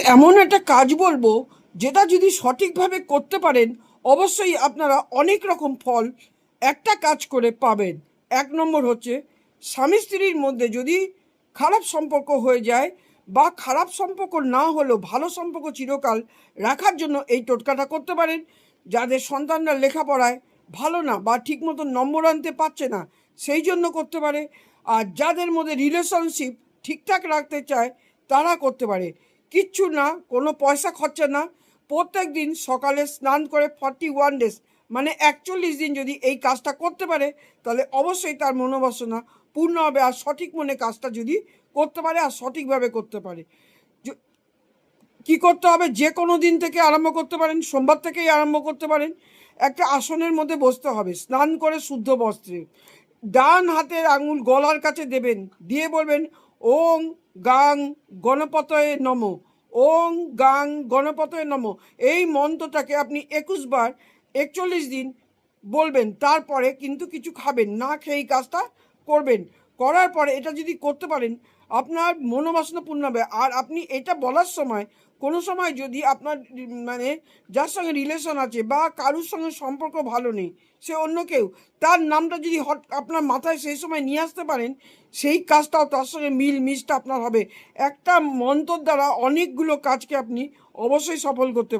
এমন একটা কাজ বলবো যেটা যদি সঠিকভাবে করতে পারেন অবশ্যই আপনারা অনেক রকম ফল একটা কাজ করে পাবেন। এক নম্বর হচ্ছে স্বামী স্ত্রীর মধ্যে যদি খারাপ সম্পর্ক হয়ে যায় বা খারাপ সম্পর্ক না হলেও ভালো সম্পর্ক চিরকাল রাখার জন্য এই টোটকাটা করতে পারেন। যাদের সন্তানরা লেখাপড়ায় ভালো না বা ঠিক মতো নম্বর আনতে পারছে না সেই জন্য করতে পারে। আর যাদের মধ্যে রিলেশনশিপ ঠিকঠাক রাখতে চায় তারা করতে পারে। কিচ্ছু না, কোনো পয়সা খরচা না, প্রত্যেক দিন সকালে স্নান করে 41 ডেজ মানে 41 দিন যদি এই কাজটা করতে পারে তাহলে অবশ্যই তার মনোবাসনা পূর্ণ হবে। আর সঠিক মনে কাজটা যদি করতে পারে আর সঠিকভাবে করতে পারে, কি করতে হবে, যে কোনো দিন থেকে আরম্ভ করতে পারেন, সোমবার থেকেই আরম্ভ করতে পারেন। একটা আসনের মধ্যে বসতে হবে, স্নান করে শুদ্ধ বস্ত্রে ডান হাতের আঙুল গলার কাছে দেবেন, দিয়ে বলবেন ওং গাং গণপতয়ে নম, ওং গাং গণপতয়ে নম। এই মন্ত্রটাকে আপনি 21 বার 41 দিন বলবেন। তারপরে কিন্তু কিছু খাবেন না, খেয়ে এই কাজটা করবেন। করার পরে এটা যদি করতে পারেন আপনার মনোবাসনা পূর্ণ হবে। আর আপনি এটা বলার সময় কোনো সময় যদি আপনার মানে যার সঙ্গে রিলেশন আছে বা কারুর সঙ্গে সম্পর্ক ভালো নেই, সে অন্য কেউ, তার নামটা যদি আপনার মাথায় সেই সময় নিয়ে আসতে পারেন, সেই কাজটাও তার সঙ্গে মিলটা আপনার হবে। একটা মন্ত্রর দ্বারা অনেকগুলো কাজকে আপনি অবশ্যই সফল করতে পারেন।